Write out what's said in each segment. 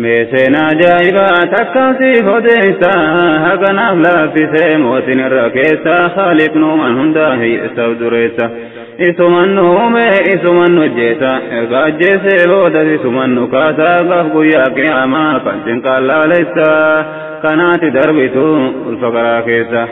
meesena ajaa'iba takkaasi odeessa haganaaf laaffisee mootin irra keessa haaliqnuuman hundaahi isaaf dureessa isuman nu uume isuman nu hojjeta erga ajjeesee boodas isuman nu kaasaa gaaf guyyaa qiyaamaa kan cinqaan laalessa kanaati darbitu ulfa garaa keessa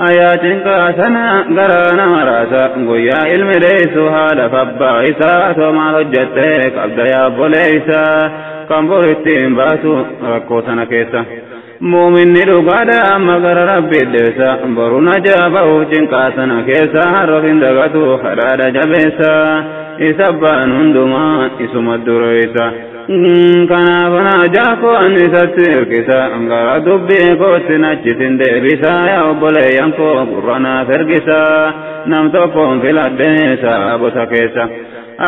ayaa cinqaa sana garaa nama raasa guyyaa ilmi deessu haadha abbaa isaa toomaal hojjettee qabda yaabboleeysa kan borittiin baasu rakkoo sana keessa muuminni dhugaadha amma gara rabbii deessa boru najaabahu cinqaa sana keessa harrofin dagatu hadhaadha jabeessa isa abbaan hundumaa isuma dureessa kanaafana jaakoo ani isatti hirkisa gara dubbii kootin achitin deebisa yaa obboleeyyan koo gurranaaf ergisa nam tokkoon filadheessa bota keessa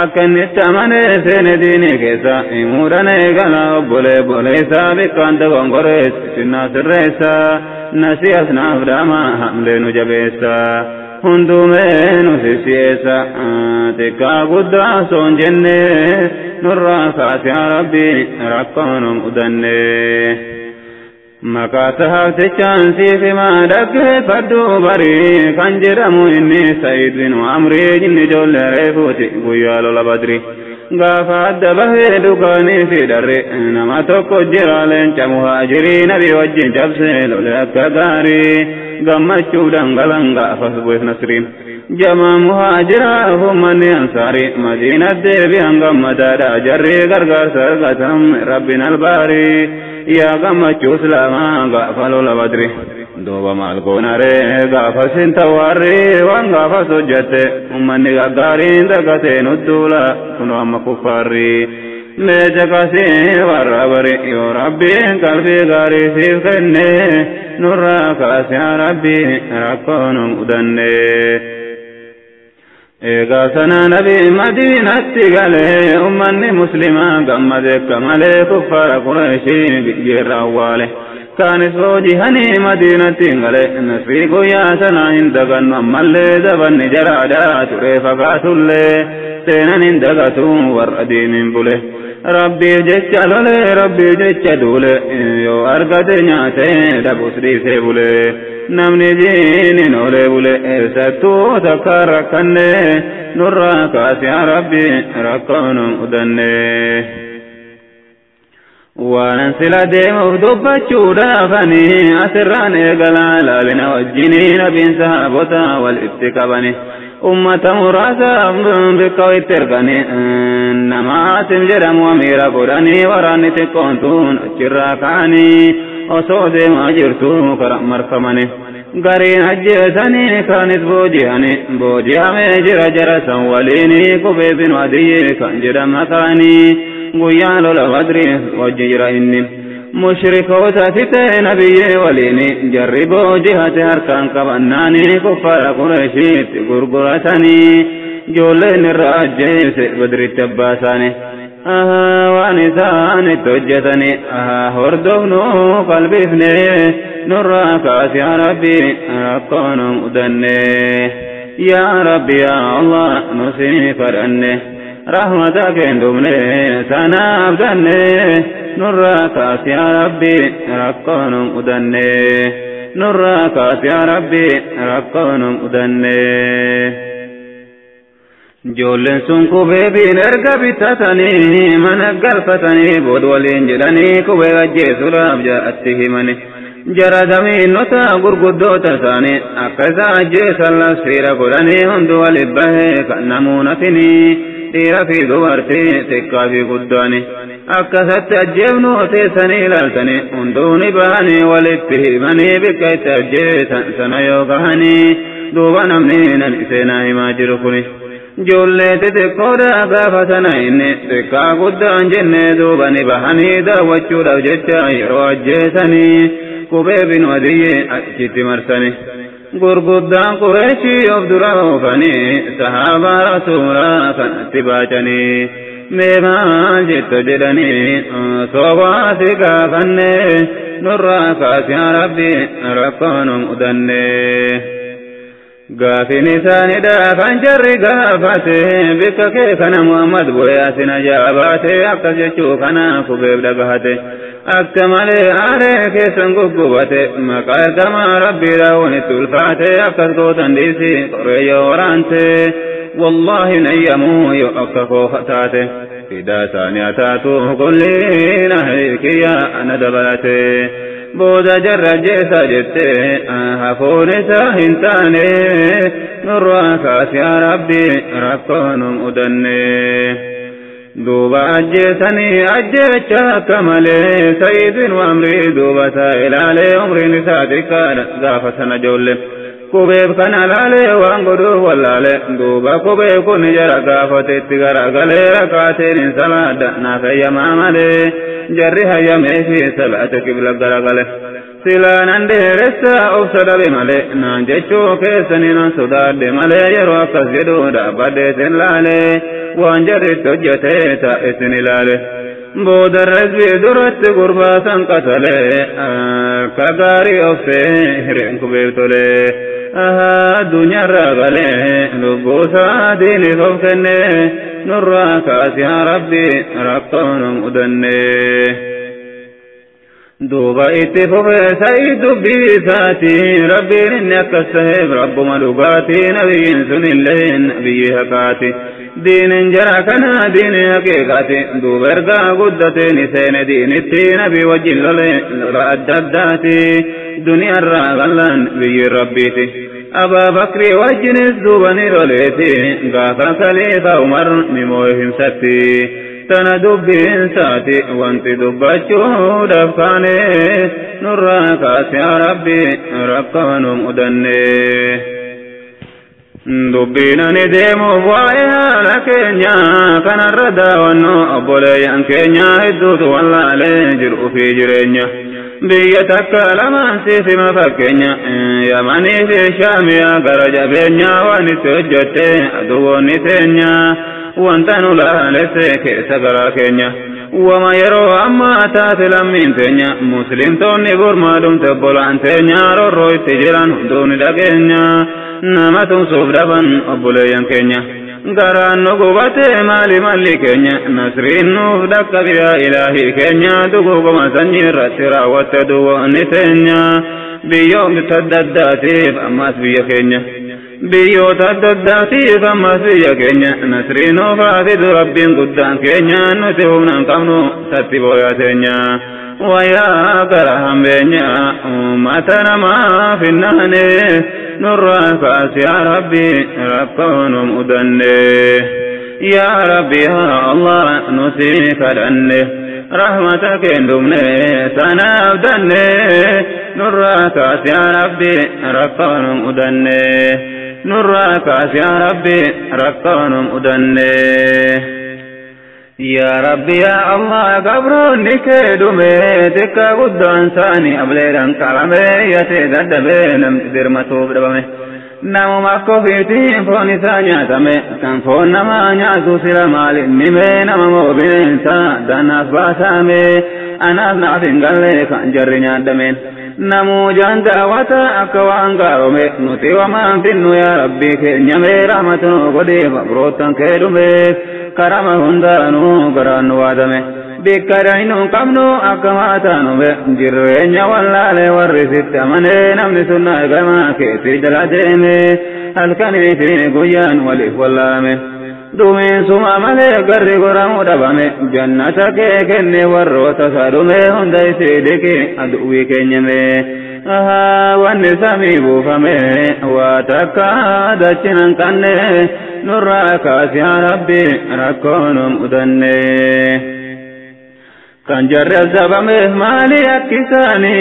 akka inni itti amanee seene diinii keessa himuudhaan eegala obboleessa bikkaan dogongorees sinnaa sirreessa nasiihas naaf dhaama hamlee nu jabeessa hundumee nu sisiyeessa xiqqaa guddaa soon jenne nurraa kaasi yaa rabbi rakkoo nu mudanne makaata haftichaan siif himaa dhaggeeffadhu barii kan jedhamu inni Sa'iid bin Amrii inni ijoollee reefuuti guyyaa lola Badri gaafa adda bahee dhukaanii fi dharre nama tokko jira leenca muhaajirii nabii wajjin cabsee lole akka gaarii gammachuudhaan galan gaafas bu'eef Nasriin jamaa muhaajiraa ummanni ansaarii Madiinaa deebi'an gammadaadha jarri gargaarsa argatan rabbiin albaarii yaa gammachuu islaamaa gaafa lola Badri duuba maal goonaree gaafa sin tawaarrii waan gaafas hojjette ummanni gaggaariin dagatee nudduula kunoo amma kuffaarrii meeja kasii warra bari yoo rabbiin qalbii gaarii siif kenne nurraa kaasi yaa rabbi rakkoo nu mudanne eegaa sana nabii Madiinatti galee ummanni muslimaa gammade akka malee kuffaara Qureeshii biyyeerra awwaale kaanis hoojihanii Madiinatti galee nasrii guyyaa sana hin dagannu ammallee dabanni jaraadhaa ture fagaatullee seenan hin dagatu warra diiniin bule rabbiif jecha lole rabbiif jecha duule yoo argate nyaatee dhabus dhiisee bule namni diiniin olee bule eessattuu takka rakkanne nurraa kaasi yaa rabbi rakkoo nu mudanne waan sila deemuuf dubbachuudhaafani asirraan eegalaa laalina wajjinii nabiin sahaabota wal itti qabani ummata muraasa bikka itti ergani nama Aasim jedhamu amiira godhanii waraanni xiqqoontuun achirraa ka'anii osoo deemaa jirtu karaa marfamani gariin ajjeesanii kaanis booji'amee jira jara san waliini Qubee bin Adiyyi kan jedhama kaanii guyyaa lola Badri wajji jira inni mushrikoota fitee nabiyyee waliini jarri boojihate harkaan qabannaanii kuffaara Qureeshiitti gurguratanii ijoolleen irra ajjeese Badritti abbaasaanii waan isaanitti hojjetanii hordofnu qalbifne nurraa kaasi yaa rabbi rakkoo nu mudanne yaa rabbi yaa Allah nu si kadhanne rahmata keendumne sanaaf danne nurraa kaasi yaa rabbi rakkoo nu mudanne nurraa kaasi yaa rabbi rakkoo nu mudanne ijoolleen sun Qubeebiin erga bitatanii mana galfatanii bood waliin jedhanii Qubee ajjeesuudhaaf jaatti himani jara damiinota gurguddoota isaanii akka isa ajjeesan labsiira godhanii hundi waliin bahee kan namuunatinii dhiira fi dubartii xiqqaa fi guddaani akkasatti ajjeefnu teessanii ilaaltanii hunduuni bahanii walitti himanii bikka itti ajjeesan sana yoo gahanii duuba namni nan seenaa himaa jiru kuni ijoollee xixiqqoodha gaafa sana inni xiqqaa guddaan jenne duuba ni bahanii daawwachuudhaaf jecha yeroo ajjeesanii Qubee bin Adiyyi achitti marsani gurguddaan Qureeshii of dura oofanii sahaabaa rasuulaa kanatti baacanii mee maal jetto jedhanii soobaasi gaafanne nurraa kaasi yaa rabbi rakkoo nu mudanne غافي نساني دا فانجر غافته بك كان محمد بوياسنا جاباته أكتجشو كان كبيب دقهته أكتمل عليك سنقبته مقال كما ربي لون التلفاته أكتو تنديسي قرية ورانته والله نيمو يؤكفو خطاته إذا ثانياتاته كلين هيك يا ندبلته بودا جرى جيسا جته هفون ساهنتاني نرواكاس يا ربي ركون أدني دوبا أجيسني أجيشا كمالي سيد وامري دوبا سائلالي عمري نساتك غافة نجول كوبيب كان لالي وانقدو واللالي دوبا كوبيب كن جرى غافة تغرى غلي ركاتين سلاد نافي مامالي جرها يميشي سبعتك بلغرغله سلا نندرسا أفسد بمالي نانجشو كيسني ننصداد بمالي يرو كسجدو دابد سلالي وانجرت تجتي تائسني لالي بود الرزبي درت قربا سنقتلي كغاري أفسي هرينكو بيبتولي دنيا رغلي لبوسا ديني فوقني نراكاس يا ربي رقون أدني دوبا اتفق سيد بيساتي ربي إنك السهب رب ملوكاتي نبي سن اللين نبي حقاتي دين جراكنا دين حقيقاتي دوبا ارقا قدتي نسين دين التي نبي وجل رأدداتي دنيا الرغلان بي ربيتي أبا بكر وجنس دوبني روليتي غافا خليفة عمر مموهم ستي تندب إنساتي وانت دبتشو دفقاني نراكاس يا ربي رقانهم أدني دبينا نديمو بوايا لكينيا كان الردى وانو أبوليان كينيا هدوث والله لجرؤ في جرينيا بيتك لمن سيسي مفكينيا يماني في شاميا قرج بينيا وانتوجتي أدووني تينيا وانتنو لالسيك سقرا كينيا وما يرو أما تاتلا من تينيا مسلم توني برما دم تبولان تينيا رورو اتجران دوني لكينيا نمتن صوف دبن أبوليان كينيا غران نقوبته مالي مالي كينيا نسرين نوف دك بيا إلهي كينيا دقوق مسنجر رسرا وتدو نتينيا بيوم تدداتي فأماس بيا كينيا بيو تدداتي فأماس بيا كينيا نسرين نوف عدد ربين قدان كينيا نتهونا قمنو تتبو يا كينيا ويا كرهم بينيا أمتنا ما في النهني نراكاس يا ربي رقونهم أدني يا ربي يا الله نسيك دني رحمتك اندمني سنابدني نراكاس يا ربي رقونهم أدني نراكاس يا ربي رقونهم أدني يا ربي يا الله قبروني كدومي تكا قدان ثاني أبليران كلامي يتدد نم تدير مطوب دبامي نمو مكو فيتين فوني ثانيا تمي كان فون نما نياسو سلمالي نمي نمو بنسا داناس باسامي أنا نعفين قلي كان جرنيا دمين نمو جانتا واتا أكوان قارومي نتي ومان فينو يا ربي كنيمي رحمتنو قدي فبروتان كدومي كرم هندانو كرانو وادمي بكرينو كمنو أكماتانو بجرين والله ورثت مني نمني سنة كما كيسي جلاتيمي هل كان فيني قيان وليف واللامي دومين سما ملي قرر قرامو دبامي جنتك كني ورو تسادومي هندي سيدكي أدوي كنيمي والنسامي بوفامي واتكا دچنن كني نراكاس يا ربي ركونهم أدني كان جرى الزبامي مالي أكساني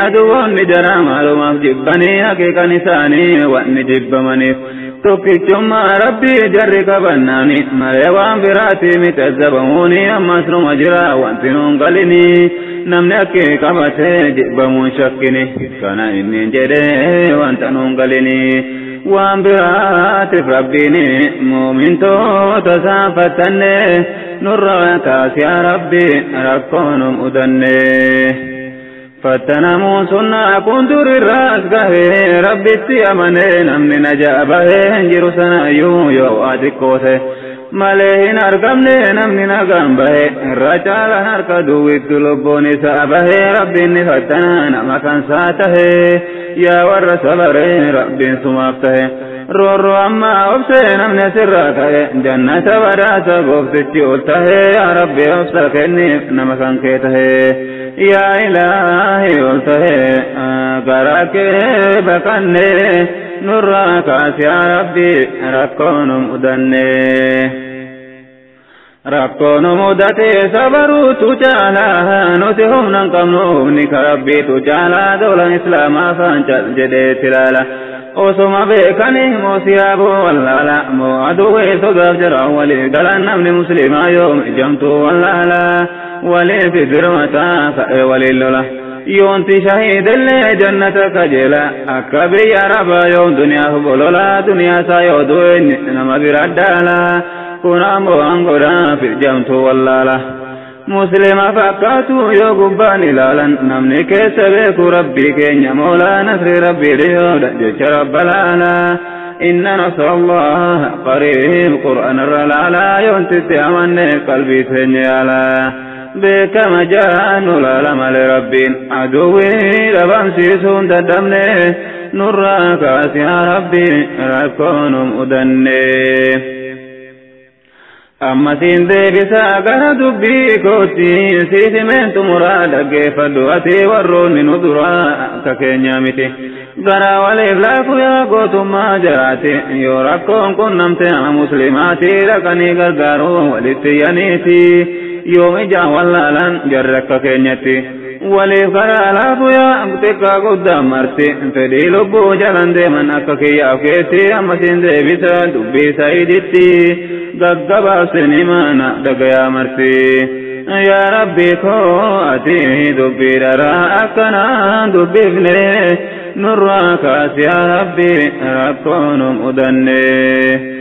أدوان نجرى مالو مفجبني حقيقة نساني وأني جبمني توكي جمع ربي جرى كبناني مريوان براتي متزبموني أما سرو مجرى وانتنون قلني نمني أكي كبتي جبمون شكني كان إني جدي وانتنون قلني وان براتي ربيني مؤمن تو تسافتني نراكاس يا ربي ركونهم أدني فتنمو سنة كنتر الراس كهي ربي التيامنين أمن نجابه انجر سنايو يو آتكوته مالهن أرقمنين أمن نقامبه الرجال هركدو اكتلبوني سابه ربي نفتنان مكان ساته يا ور صبره ربي سمافته رورو أما أبسين أمن سراته جنة ودات بوفتي أولته يا ربي أبسكني نمكان كيته يا إلهي أولته قراك بكني نراك يا ربي ركون مدني ركون مدتي صبروا تجالا نتهم ننقم نك ربي تجالا دولا إسلاما فانجل جدي تلالا وسما بكني موسياب واللالا موعدوه صدف جرع ولي قلن من مسلما يوم جمتو واللالا ولي في فرمتا ولي اللولا يونتي شهيد اللي جنتك جلا أكبر يا رب يوم دنيا بولولا دنيا سايودوين نما بردالا كنا موانغورا في جمتو واللالا مسلم فقاتو يو قباني لالا نمني كسبك ربي كينيا مولا نصر ربي ليود جيش رب العلا إن نصر الله قريب قرآن الرلالا ينتسي أمني قلبي سنيالا بك مجان لالم لربين عدوي لبنسي سون تدمني نراك يا ربي ركون مدني أما سيندي بساقنا دبي كوتي سيسمنت مرادك فدواتي ورون من دراء ككينيامتي غرا والإفلاك يا قوتم ما جراتي يوركم كنمت مسلماتي لكني غرغارو ولتيانيتي يوم جا واللالان جرك كينيتي ولفرا لافيا أمتك قدام مرتي فدي لبو جلن دي من أككي أفكيتي أما سيندي بسا دبي سايدتي غغبا سنيمانا دغيا مرتي يا ربي كو أتي دبي درا أكنا دبيفني نراك يا ربي ركون مدني